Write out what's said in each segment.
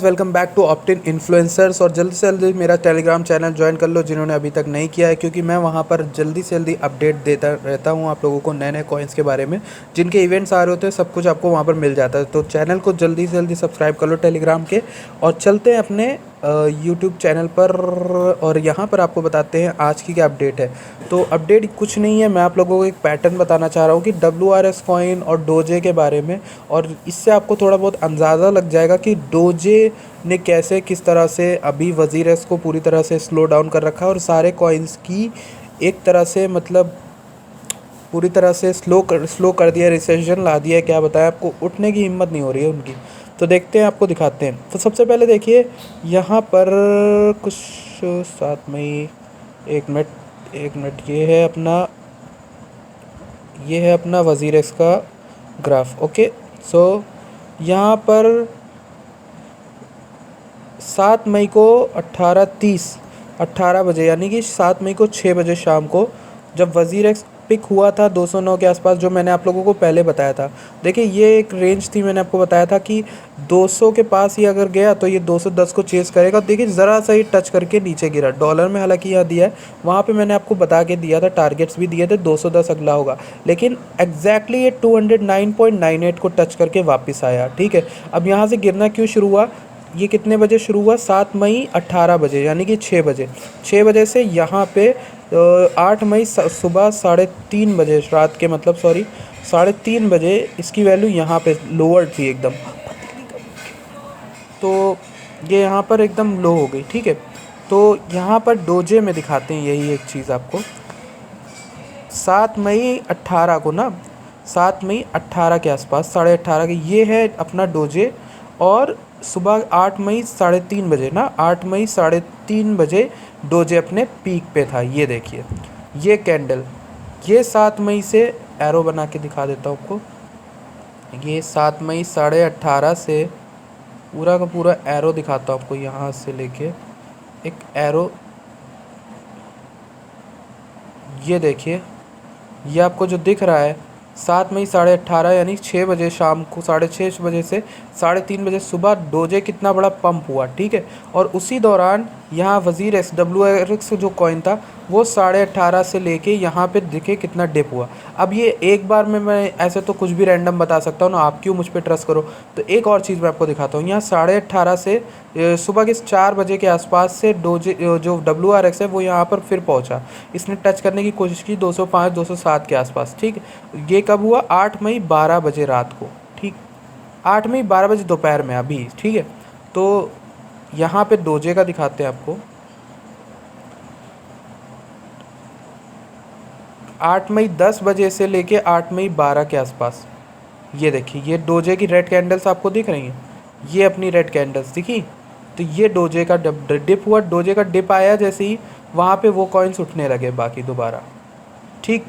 Guys, welcome back to Optin influencers. और जल्दी से जल्दी मेरा टेलीग्राम चैनल ज्वाइन कर लो जिन्होंने अभी तक नहीं किया है, क्योंकि मैं वहाँ पर जल्दी से जल्दी अपडेट देता रहता हूँ आप लोगों को नए नए कॉइन्स के बारे में। जिनके इवेंट्स आ रहे होते हैं सब कुछ आपको वहाँ पर मिल जाता है। तो चैनल को जल्दी से जल्दी सब्सक्राइब कर लो टेलीग्राम के, और चलते हैं अपने यूट्यूब चैनल पर। और यहाँ पर आपको बताते हैं आज की क्या अपडेट है। तो अपडेट कुछ नहीं है, मैं आप लोगों को एक पैटर्न बताना चाह रहा हूँ कि WRS कॉइन और डोजे के बारे में। और इससे आपको थोड़ा बहुत अंदाज़ा लग जाएगा कि डोजे ने कैसे किस तरह से अभी वज़ीरस को पूरी तरह से स्लो डाउन कर रखा है, और सारे कॉइन्स की एक तरह से मतलब पूरी तरह से स्लो कर दिया, रिसेशन ला दिया है। क्या बताएं आपको, उठने की हिम्मत नहीं हो रही है उनकी। तो देखते हैं, आपको दिखाते हैं। तो सबसे पहले देखिए यहाँ पर कुछ 7 मई, एक मिनट ये है अपना वज़ीरस का ग्राफ। ओके, सो यहाँ पर 7 मई को 18 बजे, यानी कि 7 मई को 6 बजे शाम को जब वज़ीरस पिक हुआ था 209 के आसपास, जो मैंने आप लोगों को पहले बताया था। देखिए ये एक रेंज थी, मैंने आपको बताया था कि 200 के पास ही अगर गया तो ये 210 को चेस करेगा। देखिए ज़रा सा ही टच करके नीचे गिरा। डॉलर में हालांकि यहाँ दिया है, वहाँ पे मैंने आपको बता के दिया था, टारगेट्स भी दिए थे 210 अगला होगा, लेकिन एग्जैक्टली ये 209.98 को टच करके वापस आया। ठीक है, अब यहाँ से गिरना क्यों शुरू हुआ, ये कितने बजे शुरू हुआ, 7 मई 18 बजे, यानी कि 6 बजे से यहाँ पे 8 मई सुबह 3:30 बजे, रात के मतलब 3:30 बजे इसकी वैल्यू यहाँ पे लोअर थी एकदम। तो ये यहाँ पर एकदम लो हो गई। ठीक है, तो यहाँ पर डोजे में दिखाते हैं यही एक चीज़ आपको। 7 मई 18 को ना, 7 मई 18 के आसपास, 18:30 के, ये है अपना डोजे। और सुबह 8 मई 3:30 बजे ना, 8 मई 3:30 बजे डोजे अपने पीक पे था। ये देखिए ये कैंडल, ये 7 मई से एरो बना के दिखा देता हूँ आपको। ये 7 मई 18:30 से पूरा का पूरा एरो दिखाता हूँ आपको, यहाँ से लेके एक एरो। ये देखिए, ये आपको जो दिख रहा है 7 मई 18:30, यानी 6 बजे शाम को, 6:30 बजे से 3:30 बजे सुबह डोजे कितना बड़ा पंप हुआ। ठीक है, और उसी दौरान यहाँ वज़ीरस WRX जो कॉइन था वो 18:30 से लेके यहाँ पे दिखे कितना डिप हुआ। अब ये एक बार में मैं ऐसे तो कुछ भी रैंडम बता सकता हूँ ना, आप क्यों मुझ पे ट्रस्ट करो। तो एक और चीज़ मैं आपको दिखाता हूँ। यहाँ 18:30 से सुबह के 4 बजे के आसपास से डोजे जो WRX है वो यहाँ पर फिर पहुँचा। इसने टच करने की कोशिश की 205 207 के आसपास। ठीक, ये कब हुआ, 8 मई 12 बजे रात को। ठीक, 8 मई 12 बजे दोपहर में अभी। ठीक है, तो यहाँ पे डोजे का दिखाते हैं आपको। 8 मई 10 बजे से लेके 8 मई 12 के आसपास, ये देखिए ये डोजे की रेड कैंडल्स आपको दिख रही हैं, ये अपनी रेड कैंडल्स दिखी। तो ये डोजे का डिप हुआ। डोजे का डिप आया जैसे ही, वहाँ पे वो कॉइन्स उठने लगे बाकी दोबारा। ठीक,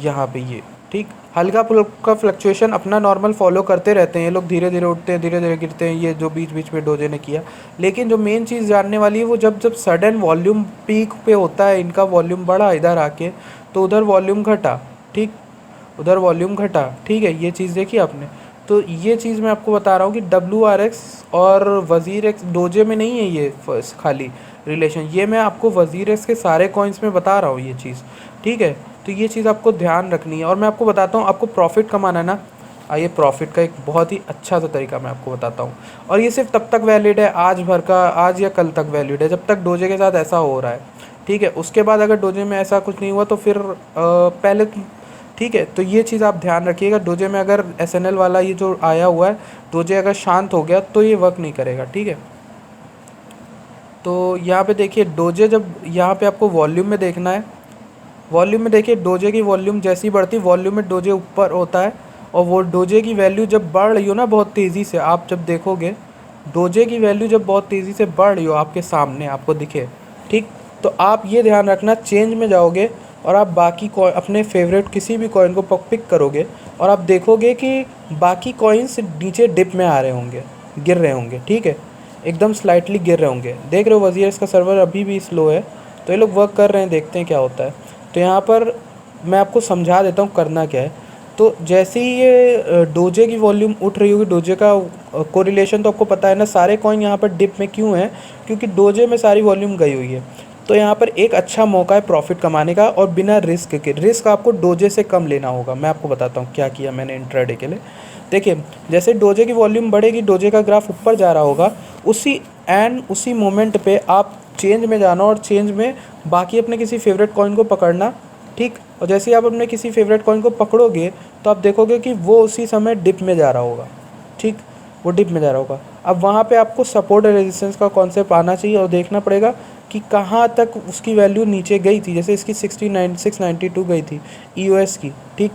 यहाँ पे ये ठीक हल्का फुल्का फ्लक्चुएशन अपना नॉर्मल फॉलो करते रहते हैं ये लोग, धीरे धीरे उठते हैं, धीरे धीरे गिरते हैं, ये जो बीच बीच में डोजे ने किया। लेकिन जो मेन चीज़ जानने वाली है वो जब जब सडन वॉल्यूम पीक पे होता है, इनका वॉल्यूम बढ़ा इधर आके, तो उधर वॉल्यूम घटा। ठीक, उधर वॉल्यूम घटा। ठीक है, ये चीज़ देखी आपने। तो ये चीज़ मैं आपको बता रहा हूँ कि WRX और वज़ीरस डोजे में नहीं है ये खाली रिलेशन, ये मैं आपको वज़ीरस के सारे कॉइन्स में बता रहा हूँ ये चीज़। ठीक है, तो ये चीज़ आपको ध्यान रखनी है। और मैं आपको बताता हूँ, आपको प्रॉफिट कमाना है ना, आइए प्रॉफिट का एक बहुत ही अच्छा सा तरीका मैं आपको बताता हूँ। और ये सिर्फ तब तक वैलिड है, आज भर का, आज या कल तक वैलिड है, जब तक डोजे के साथ ऐसा हो रहा है। ठीक है, उसके बाद अगर डोजे में ऐसा कुछ नहीं हुआ तो फिर पहले। ठीक है, तो ये चीज़ आप ध्यान रखिएगा। डोजे में अगर SNL वाला ये जो आया हुआ है, डोजे अगर शांत हो गया तो ये वर्क नहीं करेगा। ठीक है, तो यहाँ पे देखिए डोजे, जब यहाँ पे आपको वॉल्यूम में देखना है, वॉल्यूम में देखिए डोजे की वॉल्यूम जैसी बढ़ती, वॉल्यूम में डोजे ऊपर होता है। और वो डोजे की वैल्यू जब बढ़ रही हो ना बहुत तेज़ी से, आप जब देखोगे डोजे की वैल्यू जब बहुत तेज़ी से बढ़ रही हो आपके सामने, आपको दिखे, ठीक, तो आप ये ध्यान रखना, चेंज में जाओगे और आप बाकी अपने फेवरेट किसी भी कॉइन को पिक करोगे, और आप देखोगे कि बाकी कॉइन्स नीचे डिप में आ रहे होंगे, गिर रहे होंगे। ठीक है, एकदम स्लाइटली गिर रहे होंगे। देख रहे हो वज़ीरस का सर्वर अभी भी स्लो है, तो ये लोग वर्क कर रहे हैं, देखते हैं क्या होता है। तो यहाँ पर मैं आपको समझा देता हूँ करना क्या है। तो जैसे ही ये डोजे की वॉल्यूम उठ रही होगी, डोजे का कोरिलेशन तो आपको पता है ना, सारे कॉइन यहाँ पर डिप में क्यों हैं, क्योंकि डोजे में सारी वॉल्यूम गई हुई है। तो यहाँ पर एक अच्छा मौका है प्रॉफिट कमाने का, और बिना रिस्क के। रिस्क आपको डोजे से कम लेना होगा। मैं आपको बताता हूँ क्या किया मैंने इंट्राडे के लिए। देखिए, जैसे डोजे की वॉल्यूम बढ़ेगी, डोजे का ग्राफ ऊपर जा रहा होगा, उसी मोमेंट पे आप चेंज में जाना, और चेंज में बाकी अपने किसी फेवरेट कॉइन को पकड़ना, ठीक। और जैसे ही आप अपने किसी फेवरेट कॉइन को पकड़ोगे तो आप देखोगे कि वो उसी समय डिप में जा रहा होगा, ठीक, वो डिप में जा रहा होगा। अब वहाँ पे आपको सपोर्ट और रेजिस्टेंस का कॉन्सेप्ट आना चाहिए, और देखना पड़ेगा कि कहाँ तक उसकी वैल्यू नीचे गई थी। जैसे इसकी 692 गई थी EOS की, ठीक,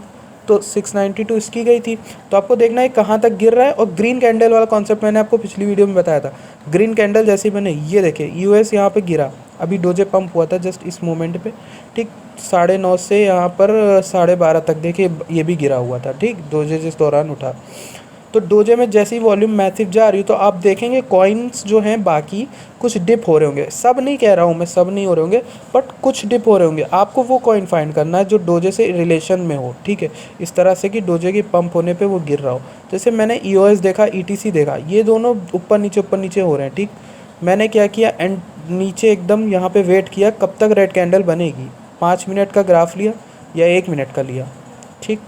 तो 692 इसकी गई थी। तो आपको देखना है कहाँ तक गिर रहा है। और ग्रीन कैंडल वाला कॉन्सेप्ट मैंने आपको पिछली वीडियो में बताया था। ग्रीन कैंडल जैसे ही बने, ये देखिए EOS यहाँ पे गिरा, अभी डोजे पंप हुआ था जस्ट इस मोमेंट पे, ठीक, 9:30 से यहाँ पर 12:30 तक देखिए ये भी गिरा हुआ था, ठीक, डोजे जिस दौरान उठा। तो डोजे में जैसी वॉल्यूम मैसिव जा रही हो, तो आप देखेंगे कॉइन्स जो हैं बाकी कुछ डिप हो रहे होंगे। सब नहीं कह रहा हूँ मैं, सब नहीं हो रहे होंगे, बट कुछ डिप हो रहे होंगे। आपको वो कॉइन फाइंड करना है जो डोजे से रिलेशन में हो, ठीक है, इस तरह से कि डोजे की पंप होने पे वो गिर रहा हो। जैसे मैंने EOS देखा, ETC देखा, ये दोनों ऊपर नीचे हो रहे हैं, ठीक। मैंने क्या किया, एंड नीचे एकदम यहाँ पे वेट किया कब तक रेड कैंडल बनेगी। 5 मिनट का ग्राफ लिया या 1 मिनट का लिया, ठीक,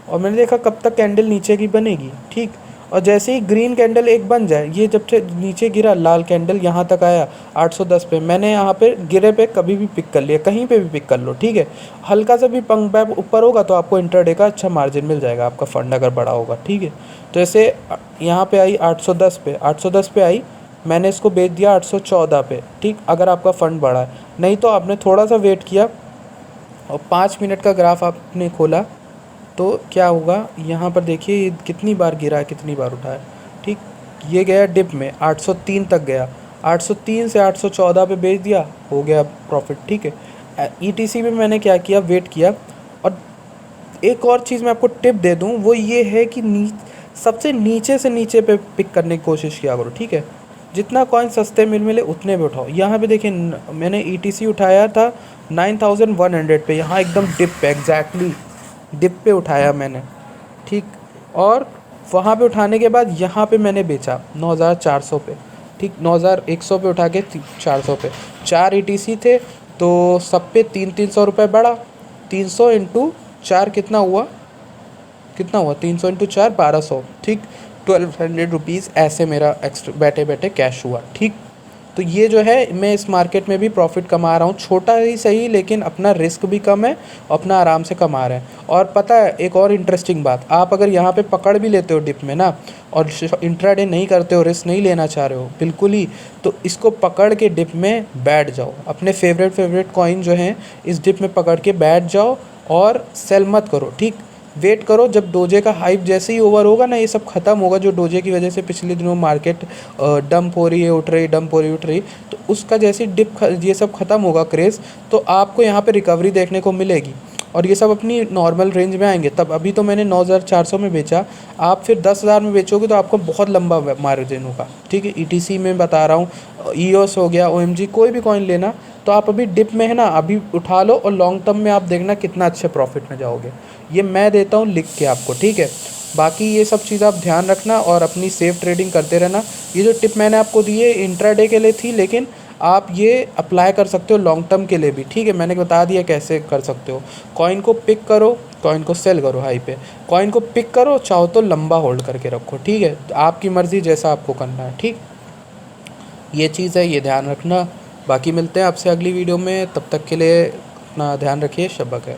और मैंने देखा कब तक कैंडल नीचे की बनेगी, ठीक। और जैसे ही ग्रीन कैंडल एक बन जाए, ये जब से नीचे गिरा लाल कैंडल यहाँ तक आया 810 पे, मैंने यहाँ पे गिरे पे कभी भी पिक कर लिया, कहीं पे भी पिक कर लो, ठीक है। हल्का सा भी पंप बैक ऊपर होगा तो आपको इंट्राडे का अच्छा मार्जिन मिल जाएगा, आपका फंड अगर बड़ा होगा, ठीक है। तो ऐसे यहाँ पे आई 810 पे आई, मैंने इसको बेच दिया 814 पे, ठीक, अगर आपका फंड बड़ा है। नहीं तो आपने थोड़ा सा वेट किया और 5 मिनट का ग्राफ आपने खोला, तो क्या होगा, यहाँ पर देखिए ये कितनी बार गिरा है, कितनी बार उठा है, ठीक। ये गया डिप में 803 तक गया, 803 से 814 पे बेच दिया, हो गया प्रॉफिट, ठीक है। ETC में मैंने क्या किया, वेट किया। और एक और चीज़ मैं आपको टिप दे दूँ, वो ये है कि सबसे नीचे से नीचे पे पिक करने की कोशिश किया करो, ठीक है। जितना कॉइन सस्ते मिले उतने पे उठाओ। यहाँ पे देखिए मैंने ETC उठाया था 9100 पे, यहाँ एकदम डिप पे, एग्जैक्टली डिप पे उठाया मैंने, ठीक। और वहाँ पे उठाने के बाद यहाँ पे मैंने बेचा 9400 पे, ठीक, 9100 पे उठा के 400 पे। 4 ETC थे तो सब पे 300 रुपये बढ़ा। 300 इंटू 4 कितना हुआ 300 इंटू 4 1200, ठीक, 1200 रुपीज़ ऐसे मेरा एक्स्ट्रा बैठे बैठे कैश हुआ, ठीक। तो ये जो है, मैं इस मार्केट में भी प्रॉफिट कमा रहा हूँ, छोटा ही सही, लेकिन अपना रिस्क भी कम है, अपना आराम से कमा रहे हैं। और पता है एक और इंटरेस्टिंग बात, आप अगर यहाँ पे पकड़ भी लेते हो डिप में ना, और इंट्राडे नहीं करते हो, रिस्क नहीं लेना चाह रहे हो बिल्कुल ही, तो इसको पकड़ के डिप में बैठ जाओ। अपने फेवरेट कॉइन जो हैं इस डिप में पकड़ के बैठ जाओ, और सेल मत करो, ठीक। वेट करो, जब डोजे का हाइप जैसे ही ओवर होगा ना, ये सब खत्म होगा जो डोजे की वजह से पिछले दिनों मार्केट डंप हो रही है, उठ रही, डंप हो रही, उठ रही, तो उसका जैसे डिप ये सब खत्म होगा क्रेज़, तो आपको यहाँ पे रिकवरी देखने को मिलेगी, और ये सब अपनी नॉर्मल रेंज में आएंगे। तब अभी तो मैंने 9400 में बेचा, आप फिर 10,000 में बेचोगे तो आपको बहुत लंबा मार्जिन होगा, ठीक है। ETC में बता रहा हूँ, EOS हो गया, OMG, कोई भी कॉइन लेना, तो आप अभी डिप में है ना, अभी उठा लो, और लॉन्ग टर्म में आप देखना कितना अच्छे प्रॉफिट में जाओगे। ये मैं देता हूँ लिख के आपको, ठीक है। बाकी ये सब चीज़ आप ध्यान रखना, और अपनी सेफ ट्रेडिंग करते रहना। ये जो टिप मैंने आपको दी है इंट्राडे के लिए थी, लेकिन आप ये अप्लाई कर सकते हो लॉन्ग टर्म के लिए भी, ठीक है। मैंने बता दिया कैसे कर सकते हो। कॉइन को पिक करो, कॉइन को सेल करो हाई पे, कॉइन को पिक करो, चाहो तो लंबा होल्ड करके रखो, ठीक है। आपकी मर्ज़ी, जैसा आपको करना है, ठीक। ये चीज़ है, ये ध्यान रखना। बाकी मिलते हैं आपसे अगली वीडियो में, तब तक के लिए अपना ध्यान रखिए। शब्बा खैर।